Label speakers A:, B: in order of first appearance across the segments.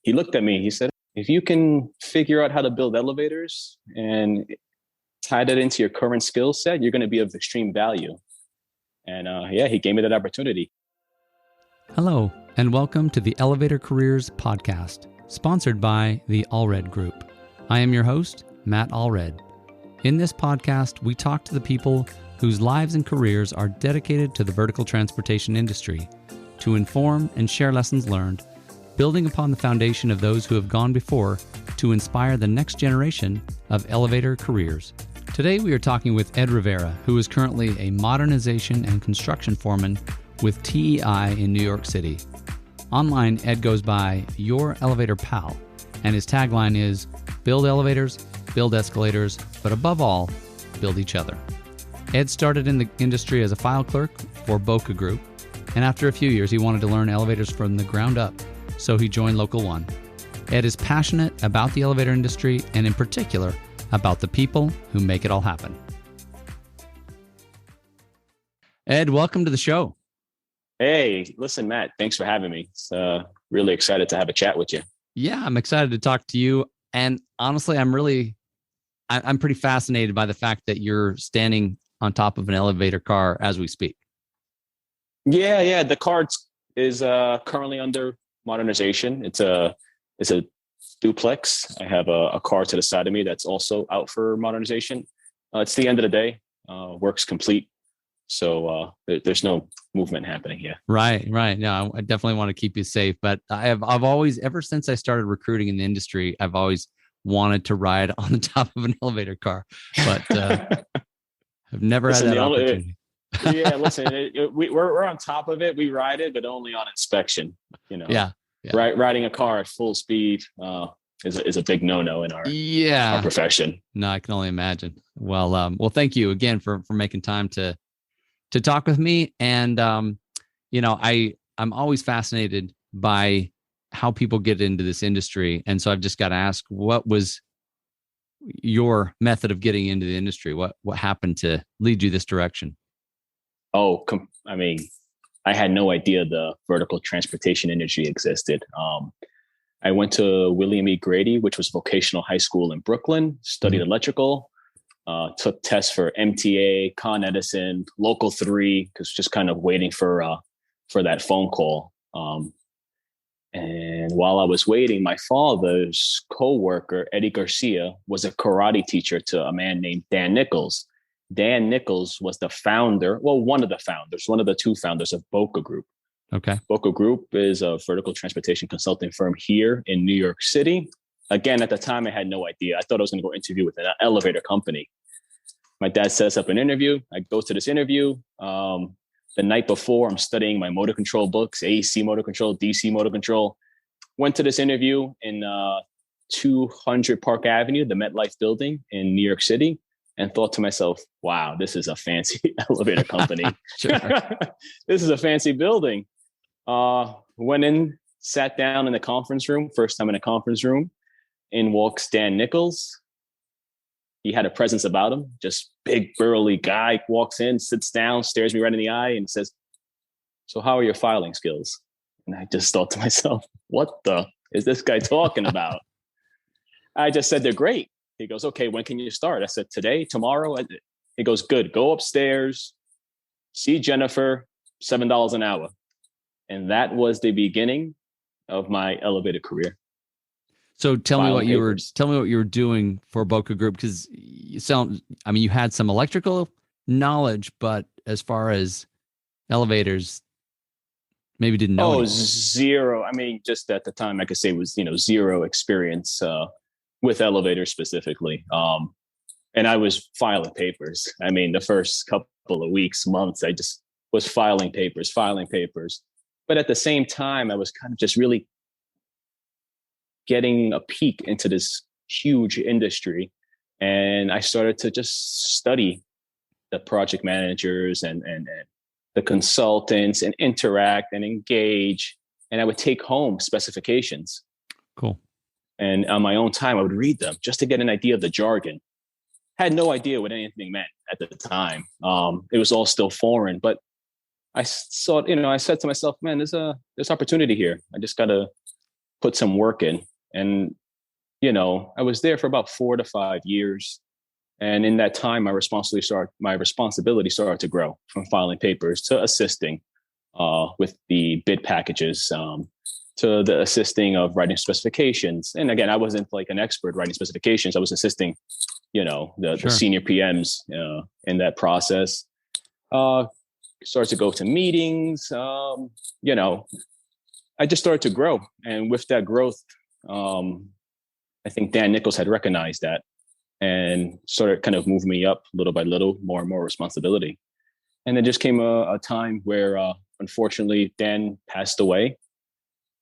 A: he looked at me. He said, if you can figure out how to build elevators and tie that into your current skill set, you're going to be of extreme value. And he gave me that opportunity.
B: Hello, and welcome to the Elevator Careers Podcast, sponsored by the Allred Group. I am your host, Matt Allred. In this podcast, we talk to the people whose lives and careers are dedicated to the vertical transportation industry to inform and share lessons learned, building upon the foundation of those who have gone before to inspire the next generation of elevator careers. Today, we are talking with Ed Rivera, who is currently a modernization and construction foreman with TEI in New York City. Online, Ed goes by Your Elevator Pal, and his tagline is, build elevators, build escalators, but above all, build each other. Ed started in the industry as a file clerk for Boca Group, and after a few years, he wanted to learn elevators from the ground up, so he joined Local 1. Ed is passionate about the elevator industry, and in particular, about the people who make it all happen. Ed, welcome to the show.
A: Hey, listen, Matt, thanks for having me. It's really excited to have a chat with you.
B: Yeah, I'm excited to talk to you. And honestly, I'm pretty fascinated by the fact that you're standing on top of an elevator car as we speak.
A: Yeah. The car is currently under modernization. It's a duplex. I have a car to the side of me that's also out for modernization. It's the end of the day. Work's complete. So there's no movement happening here.
B: Right. No, I definitely want to keep you safe. But I've always, ever since I started recruiting in the industry, I've always wanted to ride on the top of an elevator car. But I've never had that opportunity.
A: Yeah, listen, we're on top of it. We ride it, but only on inspection.
B: Yeah.
A: Riding a car at full speed is a big no-no in our profession.
B: No, I can only imagine. Well, thank you again for making time to talk with me. And I'm always fascinated by how people get into this industry, and so I've just got to ask, what was your method of getting into the industry? What happened to lead you this direction?
A: I had no idea the vertical transportation industry existed. I went to William E. Grady, which was vocational high school in Brooklyn, studied electrical, took tests for MTA, Con Edison, Local 3, because just kind of waiting for that phone call. And while I was waiting, my father's coworker, Eddie Garcia, was a karate teacher to a man named Dan Nichols. Dan Nichols was the founder, one of the two founders of Boca Group.
B: Okay.
A: Boca Group is a vertical transportation consulting firm here in New York City. Again, at the time, I had no idea. I thought I was going to go interview with an elevator company. My dad sets up an interview. I go to this interview. The night before, I'm studying my motor control books, AC motor control, DC motor control. Went to this interview in 200 Park Avenue, the MetLife building in New York City, and thought to myself, wow, this is a fancy elevator company. This is a fancy building. Went in, sat down in the conference room, first time in a conference room. In walks Dan Nichols. He had a presence about him, just big, burly guy, walks in, sits down, stares me right in the eye and says, so how are your filing skills? And I just thought to myself, what the is this guy talking about? I just said, they're great. He goes, okay, when can you start? I said, today, tomorrow? He goes, good, go upstairs, see Jennifer, $7 an hour. And that was the beginning of my elevator career.
B: So tell me what you were doing for Boca Group, because you had some electrical knowledge, but as far as elevators, maybe didn't know.
A: Zero. Just at the time I could say was, zero experience with elevators specifically. And I was filing papers. The first couple of weeks, months, I just was filing papers. But at the same time, I was kind of just really getting a peek into this huge industry. And I started to just study the project managers and the consultants and interact and engage. And I would take home specifications.
B: Cool.
A: And on my own time, I would read them just to get an idea of the jargon. Had no idea what anything meant at the time. It was all still foreign, but I said to myself, man, there's opportunity here. I just got to put some work in. And, I was there for about 4 to 5 years. And in that time, my responsibility started to grow from filing papers to assisting with the bid packages, to the assisting of writing specifications. And again, I wasn't like an expert writing specifications. I was assisting, the senior PMs in that process. Started to go to meetings. I just started to grow. And with that growth, I think Dan Nichols had recognized that and started kind of moving me up little by little, more and more responsibility. And there just came a time where, unfortunately, Dan passed away.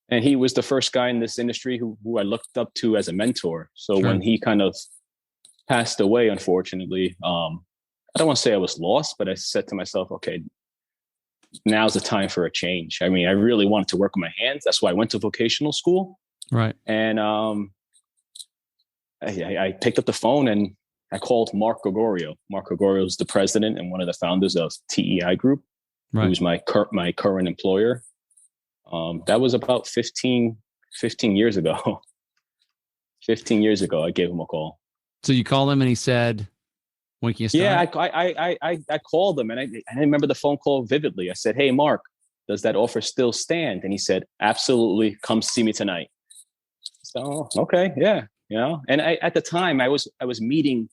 A: And he was the first guy in this industry who I looked up to as a mentor. So when he kind of passed away, unfortunately, I don't want to say I was lost, but I said to myself, okay, now's the time for a change. I mean, I really wanted to work with my hands. That's why I went to vocational school.
B: Right.
A: And I picked up the phone and I called Mark Gregorio. Mark Gregorio is the president and one of the founders of TEI Group, who's my current employer. That was about 15 years ago. 15 years ago, I gave him a call.
B: So you called him and he said, when can you start?
A: Yeah, I called him and I remember the phone call vividly. I said, hey, Mark, does that offer still stand? And he said, absolutely. Come see me tonight. So, okay. Yeah. And at the time I was meeting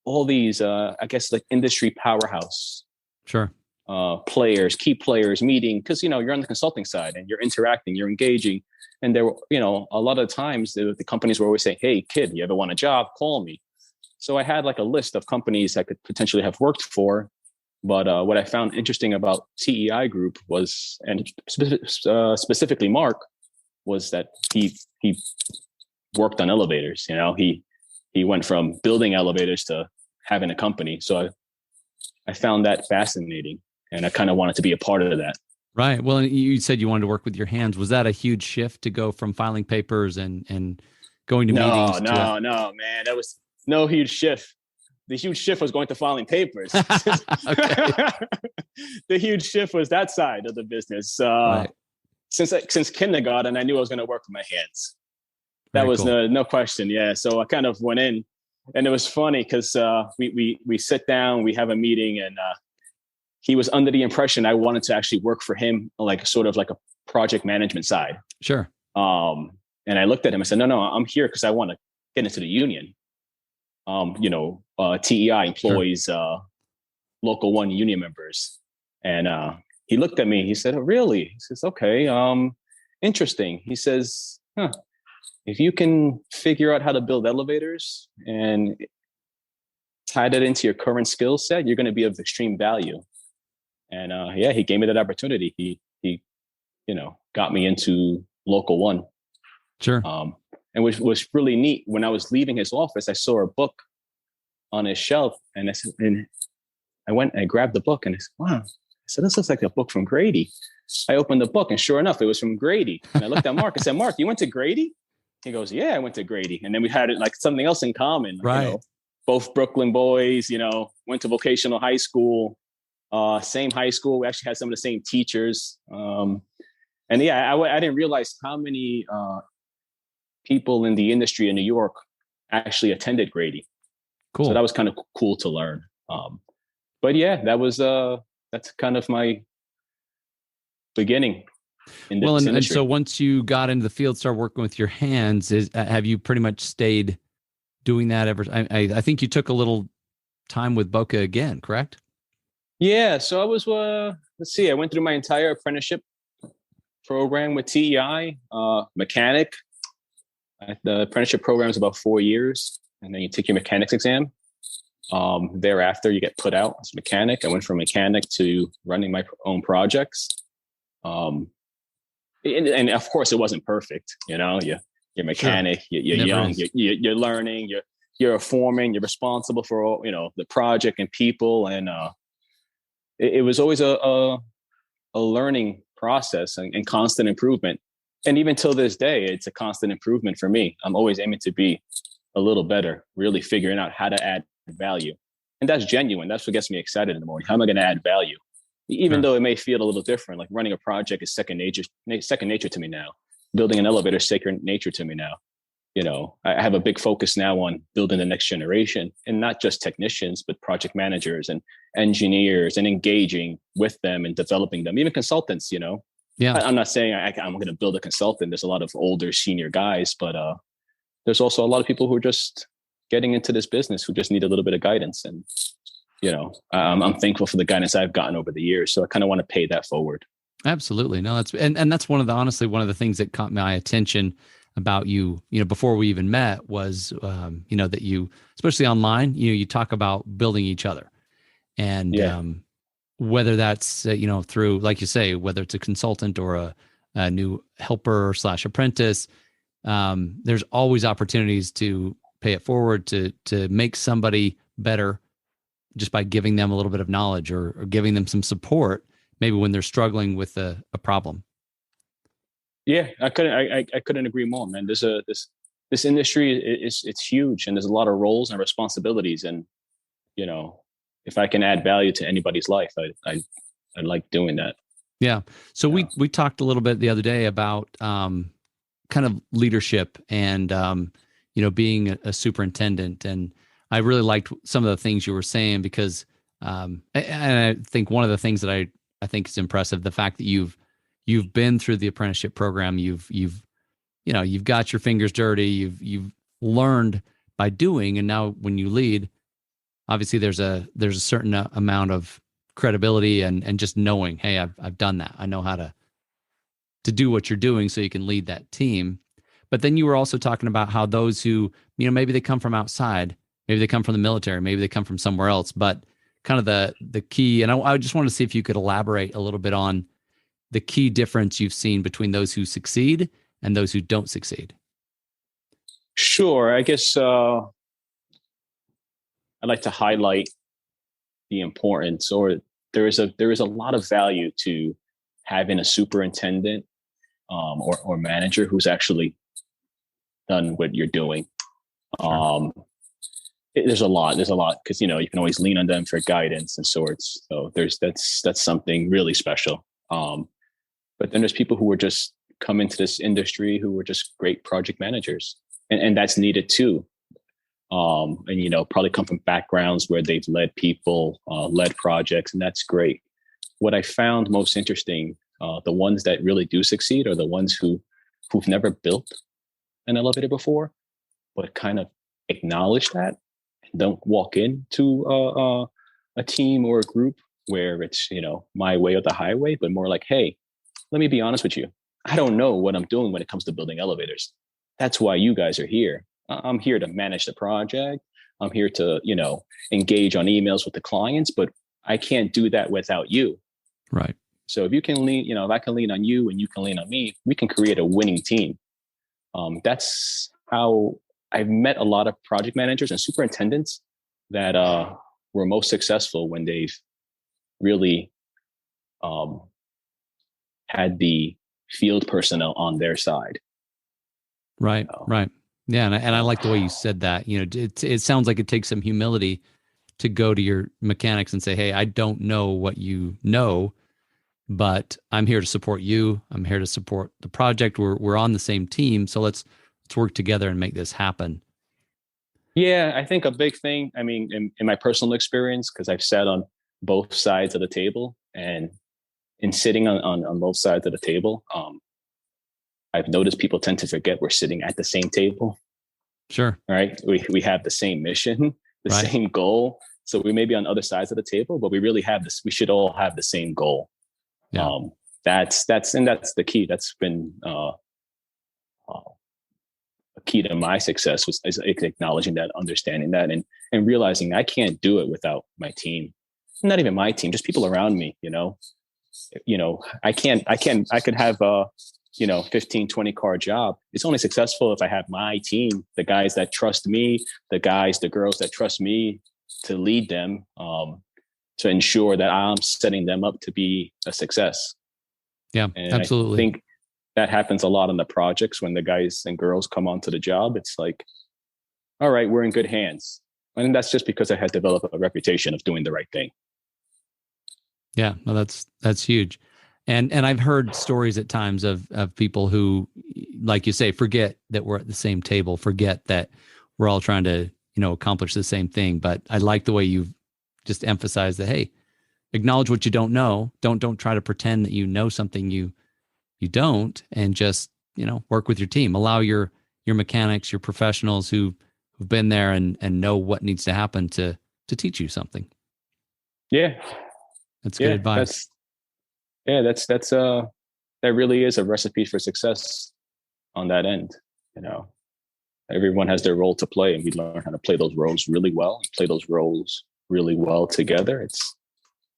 A: all these, I guess like industry powerhouse.
B: Sure.
A: Key players meeting, because, you're on the consulting side and you're interacting, you're engaging. And there were, a lot of times the companies were always saying, hey, kid, you ever want a job? Call me. So I had like a list of companies I could potentially have worked for. But what I found interesting about TEI Group was, and specifically Mark, was that he worked on elevators. He went from building elevators to having a company. So I found that fascinating. And I kind of wanted to be a part of that.
B: Right. Well, you said you wanted to work with your hands. Was that a huge shift to go from filing papers and going to meetings?
A: No, man. That was no huge shift. The huge shift was going to filing papers. The huge shift was that side of the business.
B: Right.
A: Since kindergarten, I knew I was going to work with my hands. That
B: Very
A: was
B: cool.
A: no question. Yeah. So I kind of went in, and it was funny because we sit down, we have a meeting, and he was under the impression I wanted to actually work for him, like sort of like a project management side.
B: Sure.
A: And I looked at him. I said, no, I'm here because I want to get into the union. TEI employs local one union members. And he looked at me. He said, oh, really? He says, okay, interesting. He says, if you can figure out how to build elevators and tie that into your current skill set, you're going to be of extreme value. And he gave me that opportunity. He got me into local one.
B: Sure.
A: And which was really neat. When I was leaving his office, I saw a book on his shelf, and I went and I grabbed the book, and I said, wow. I said, this looks like a book from Grady. I opened the book, and sure enough, it was from Grady. And I looked at Mark. I said, Mark, you went to Grady? He goes, yeah, I went to Grady. And then we had like something else in common.
B: Right.
A: Both Brooklyn boys, went to vocational high school, same high school. We actually had some of the same teachers. I didn't realize how many people in the industry in New York actually attended Grady.
B: Cool.
A: So that was kind of cool to learn. But yeah, that's kind of my beginning.
B: And so once you got into the field, started working with your hands, have you pretty much stayed doing that ever? I think you took a little time with Boca again, correct?
A: Yeah. So I was, I went through my entire apprenticeship program with TEI, mechanic. The apprenticeship program is about 4 years, and then you take your mechanics exam. Thereafter, you get put out as a mechanic. I went from mechanic to running my own projects. And of course, it wasn't perfect. You're mechanic, sure. You're young, you're learning, you're a foreman, you're responsible for all, the project and people. And it was always a learning process and constant improvement. And even till this day, it's a constant improvement for me. I'm always aiming to be a little better, really figuring out how to add value. And that's genuine. That's what gets me excited in the morning. How am I going to add value? Even though it may feel a little different, like running a project is second nature to me now. building an elevator is sacred nature to me now. I have a big focus now on building the next generation, and not just technicians, but project managers and engineers, and engaging with them and developing them, even consultants.
B: Yeah.
A: I'm not saying I'm going to build a consultant. There's a lot of older senior guys, but there's also a lot of people who are just getting into this business who just need a little bit of guidance. And, I'm thankful for the guidance I've gotten over the years. So I kind of want to pay that forward.
B: Absolutely. No, and that's honestly, one of the things that caught my attention about you, before we even met was, that you, especially online, you talk about building each other, and whether that's, through, like you say, whether it's a consultant or a new helper / apprentice, there's always opportunities to pay it forward, to make somebody better just by giving them a little bit of knowledge, or giving them some support, maybe when they're struggling with a problem.
A: Yeah, I couldn't agree more, man. There's this industry it's huge, and there's a lot of roles and responsibilities. And, if I can add value to anybody's life, I like doing that.
B: Yeah. So we talked a little bit the other day about kind of leadership and being a superintendent, and I really liked some of the things you were saying, because and I think one of the things that I think is impressive, the fact that you've been through the apprenticeship program, you've got your fingers dirty, you've learned by doing, and now when you lead, obviously there's a certain amount of credibility and just knowing, hey, I've done that. I know how to do what you're doing, so you can lead that team. But then you were also talking about how those who, maybe they come from outside, maybe they come from the military, maybe they come from somewhere else, but kind of the key, and I just wanted to see if you could elaborate a little bit on the key difference you've seen between those who succeed and those who don't succeed.
A: Sure. I guess I'd like to highlight the importance, or there is a lot of value to having a superintendent or manager who's actually done what you're doing. Sure. There's a lot because you can always lean on them for guidance and sorts. So that's something really special. But then there's people who are just come into this industry who were just great project managers, and that's needed too. And probably come from backgrounds where they've led people, led projects, and that's great. What I found most interesting, the ones that really do succeed are the ones who've never built an elevator before, but kind of acknowledge that and don't walk into a team or a group where it's my way or the highway, but more like, hey, let me be honest with you. I don't know what I'm doing when it comes to building elevators. That's why you guys are here. I'm here to manage the project. I'm here to, engage on emails with the clients, but I can't do that without you.
B: Right.
A: So if you can lean, if I can lean on you and you can lean on me, we can create a winning team. That's how I've met a lot of project managers and superintendents that were most successful when they've really had the field personnel on their side.
B: Right. Right. Yeah. And I like the way you said that. It sounds like it takes some humility to go to your mechanics and say, hey, I don't know what you know, but I'm here to support you. I'm here to support the project. We're on the same team. So let's work together and make this happen.
A: Yeah, I think a big thing, in my personal experience, because I've sat on both sides of the table, and in sitting on both sides of the table, I've noticed people tend to forget we're sitting at the same table.
B: Sure.
A: Right. We have the same mission, the same goal. So we may be on other sides of the table, but we really have this. We should all have the same goal. Yeah. That's the key. That's been a key to my success is acknowledging that, understanding that, and realizing I can't do it without my team. Not even my team, just people around me. I could have 15, 20 car job. It's only successful if I have my team, the guys that trust me, the girls that trust me to lead them, to ensure that I'm setting them up to be a success.
B: Yeah, and absolutely.
A: I think that happens a lot on the projects when the guys and girls come onto the job. It's like, all right, we're in good hands. And that's just because I had developed a reputation of doing the right thing.
B: Yeah, no, that's huge. And I've heard stories at times of people who, like you say, forget that we're at the same table, forget that we're all trying to, accomplish the same thing. But I like the way you've just emphasized that, hey, acknowledge what you don't know. Don't try to pretend that you know something you don't, and just, work with your team. Allow your mechanics, your professionals who've been there and know what needs to happen to teach you something.
A: Yeah.
B: That's good advice.
A: That's that really is a recipe for success on that end. Everyone has their role to play, and we learn how to play those roles really well and play those roles really well together.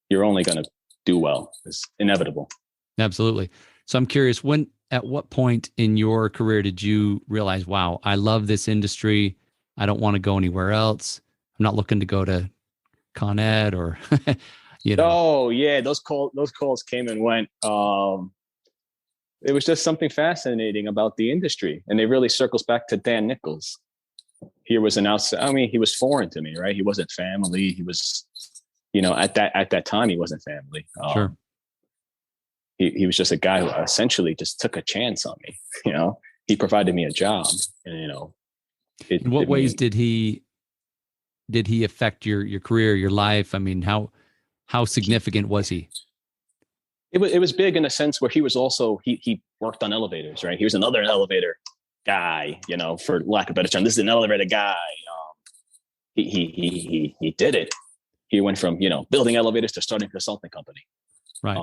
A: You're only going to do well. It's inevitable.
B: Absolutely. So I'm curious, at what point in your career did you realize, wow, I love this industry. I don't want to go anywhere else. I'm not looking to go to Con Ed or,
A: Oh yeah. Those calls came and went. It was just something fascinating about the industry. And it really circles back to Dan Nichols. He was an outside. I mean, he was foreign to me, right? He wasn't family. He was, at that time, he wasn't family.
B: Sure.
A: He was just a guy who essentially just took a chance on me. He provided me a job, and
B: in what ways did he affect your career, your life? I mean, how significant was he?
A: It was big in a sense where he was also he worked on elevators, right? He was another elevator guy, for lack of a better term. This is an elevator guy. He did it. He went from building elevators to starting a consulting company.
B: Right.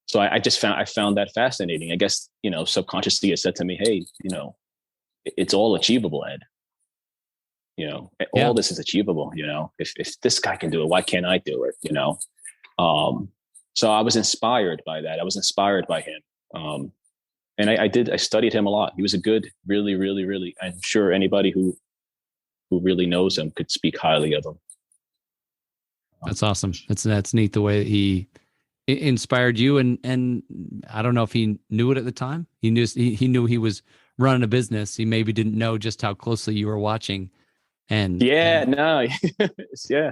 A: So I found that fascinating. I guess subconsciously it said to me, hey, it's all achievable, Ed. All this is achievable. If this guy can do it, why can't I do it? So I was inspired by that. I was inspired by him. And I studied him a lot. He was a good, really, really, really, I'm sure anybody who really knows him could speak highly of him.
B: That's awesome. That's neat the way that he inspired you. And I don't know if he knew it at the time. He knew he was running a business. He maybe didn't know just how closely you were watching.
A: No, yeah,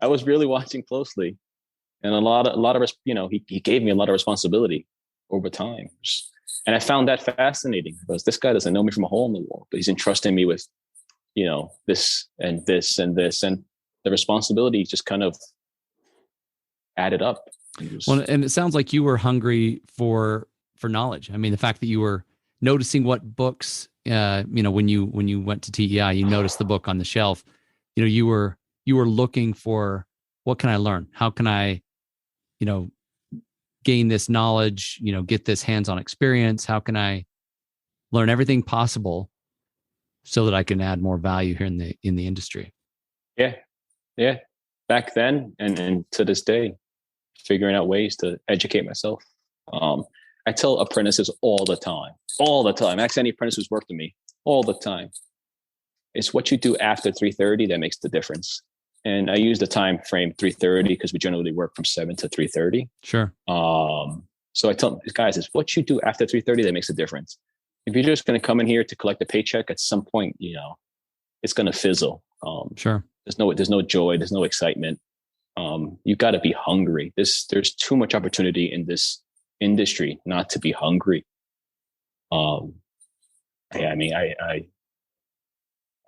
A: I was really watching closely. And a lot of he gave me a lot of responsibility over time. And I found that fascinating because this guy doesn't know me from a hole in the wall, but he's entrusting me with, this and this and this. And the responsibility just kind of added up.
B: And it sounds like you were hungry for knowledge. I mean, the fact that you were noticing what books, when you went to TEI, you noticed the book on the shelf, you were looking for, what can I learn? How can I, gain this knowledge, get this hands-on experience? How can I learn everything possible so that I can add more value here in the industry?
A: Yeah. Yeah. Back then and to this day, figuring out ways to educate myself. I tell apprentices all the time, ask any apprentice who's worked with me all the time. It's what you do after 3:30 that makes the difference. And I use the time frame 3:30 because we generally work from 7 to 3:30.
B: Sure.
A: So I tell these guys, it's what you do after 3:30 that makes a difference. If you're just going to come in here to collect a paycheck, at some point, it's going to fizzle.
B: Sure.
A: There's no joy. There's no excitement. You've got to be hungry. There's too much opportunity in this industry not to be hungry. I mean, I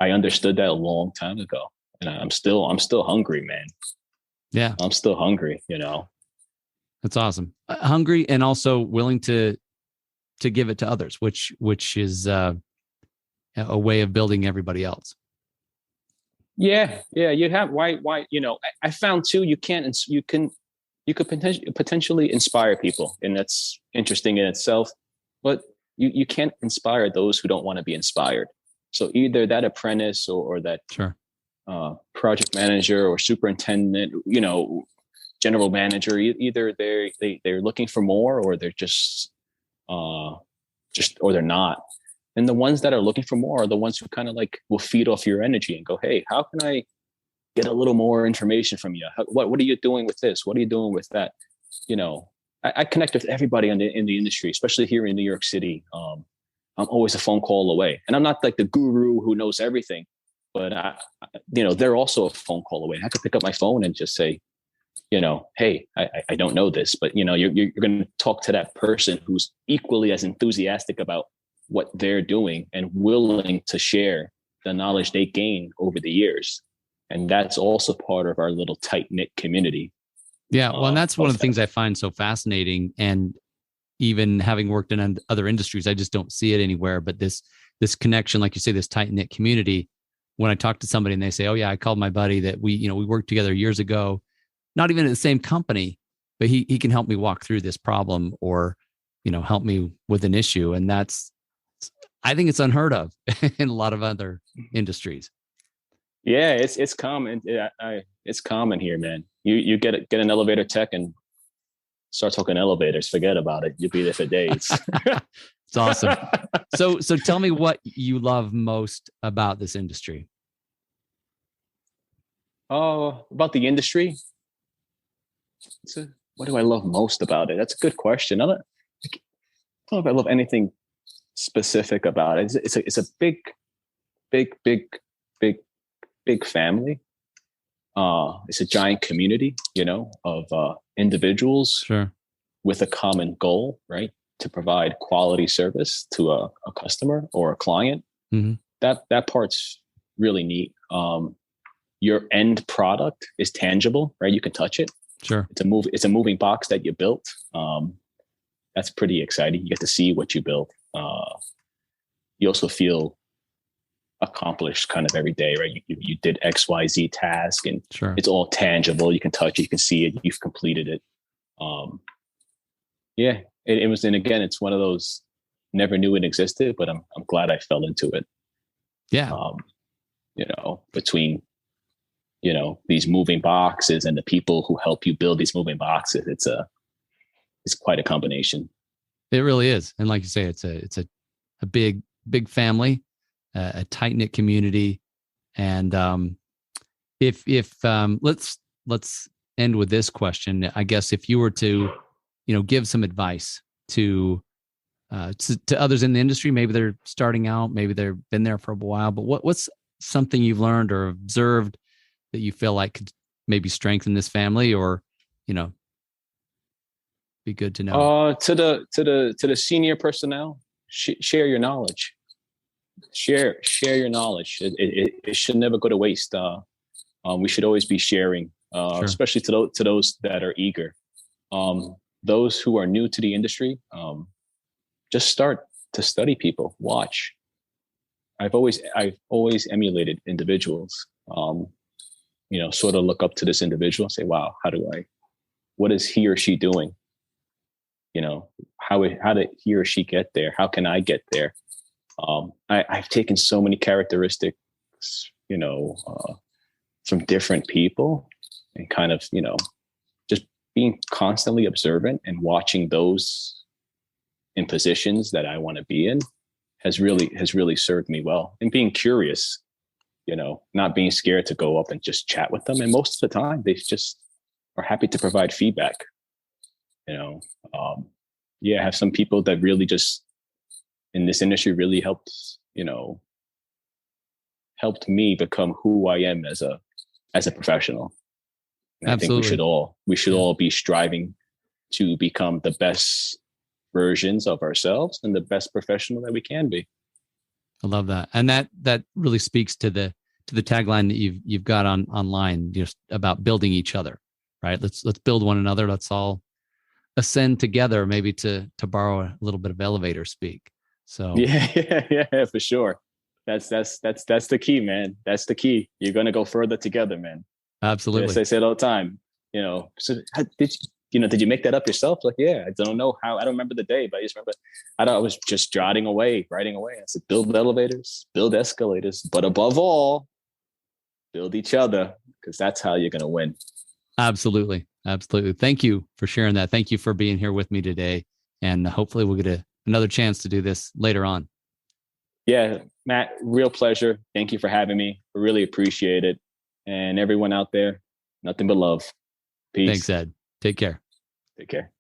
A: understood that a long time ago, and I'm still hungry, man.
B: Yeah,
A: I'm still hungry.
B: That's awesome. Hungry and also willing to give it to others, which is a way of building everybody else.
A: Yeah. You have why I found too. You could potentially inspire people, and that's interesting in itself. But you can't inspire those who don't want to be inspired. So either that apprentice or that
B: sure.
A: Project manager or superintendent, general manager, either they're looking for more, or they're or they're not. And the ones that are looking for more are the ones who kind of will feed off your energy and go, hey, how can I get a little more information from you? What are you doing with this? What are you doing with that? I connect with everybody in the industry, especially here in New York City. I'm always a phone call away, and I'm not like the guru who knows everything, but they're also a phone call away. I have to pick up my phone and just say, hey, I don't know this, but you're going to talk to that person who's equally as enthusiastic about what they're doing and willing to share the knowledge they gain over the years. And that's also part of our little tight knit community.
B: Yeah. Well, and that's one of the things I find so fascinating. And even having worked in other industries, I just don't see it anywhere. But this connection, like you say, this tight knit community. When I talk to somebody and they say, "Oh yeah, I called my buddy that we worked together years ago, not even at the same company, but he can help me walk through this problem or help me with an issue," and I think it's unheard of in a lot of other industries.
A: Yeah, it's common. It's common here, man. You get an elevator tech and start talking elevators. Forget about it. You'll be there for days.
B: It's awesome. So tell me what you love most about this industry.
A: Oh, about the industry. What do I love most about it? That's a good question. I don't know if I love anything specific about it. It's a big family. It's a giant community, of individuals,
B: sure,
A: with a common goal, right? To provide quality service to a customer or a client.
B: Mm-hmm.
A: That part's really neat. Your end product is tangible, right? You can touch it.
B: Sure.
A: It's a moving box that you built. That's pretty exciting. You get to see what you built. You also feel accomplished kind of every day, right? You did XYZ task and
B: sure, it's
A: all tangible. You can touch it, you can see it, you've completed it. It was, and again, it's one of those, never knew it existed, but I'm glad I fell into it.
B: Yeah.
A: Between, these moving boxes and the people who help you build these moving boxes, it's quite a combination.
B: It really is. And like you say, it's a big family, a tight knit community. And if let's end with this question. I guess if you were to, give some advice to others in the industry, maybe they're starting out, maybe they've been there for a while, but what's something you've learned or observed that you feel like could maybe strengthen this family, or be good to know?
A: To the senior personnel, share your knowledge. Share your knowledge. It should never go to waste. We should always be sharing,
B: sure,
A: especially to those that are eager. Those who are new to the industry, just start to study people. Watch. I've always emulated individuals. Sort of look up to this individual and say, "Wow, what is he or she doing? How did he or she get there? How can I get there?" I've taken so many characteristics, from different people, and kind of, just being constantly observant and watching those in positions that I want to be in has really served me well. And being curious, not being scared to go up and just chat with them. And most of the time, they just are happy to provide feedback. I have some people that really just in this industry really helped me become who I am as a professional. And
B: absolutely.
A: I think we should all be striving to become the best versions of ourselves and the best professional that we can be.
B: I love that. And that really speaks to the tagline that you've got online, just about building each other, right? Let's build one another. Let's all ascend together, maybe to borrow a little bit of elevator speak. So
A: yeah, for sure. That's the key, man. That's the key. You're going to go further together, man.
B: Absolutely.
A: Yes, I say it all the time. So did you make that up yourself? Like, yeah, I don't know how. I don't remember the day, but I just remember I was just writing away. I said, build elevators, build escalators, but above all, build each other, because that's how you're going to win.
B: Absolutely. Thank you for sharing that. Thank you for being here with me today. And hopefully we'll get another chance to do this later on.
A: Yeah, Matt, real pleasure. Thank you for having me. I really appreciate it. And everyone out there, nothing but love. Peace.
B: Thanks, Ed. Take care.
A: Take care.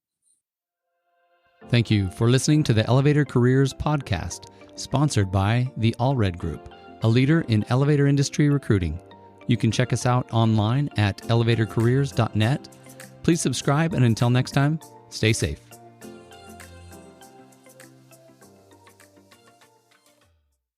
B: Thank you for listening to the Elevator Careers Podcast, sponsored by the Allred Group, a leader in elevator industry recruiting. You can check us out online at elevatorcareers.net Please subscribe, and until next time, stay safe.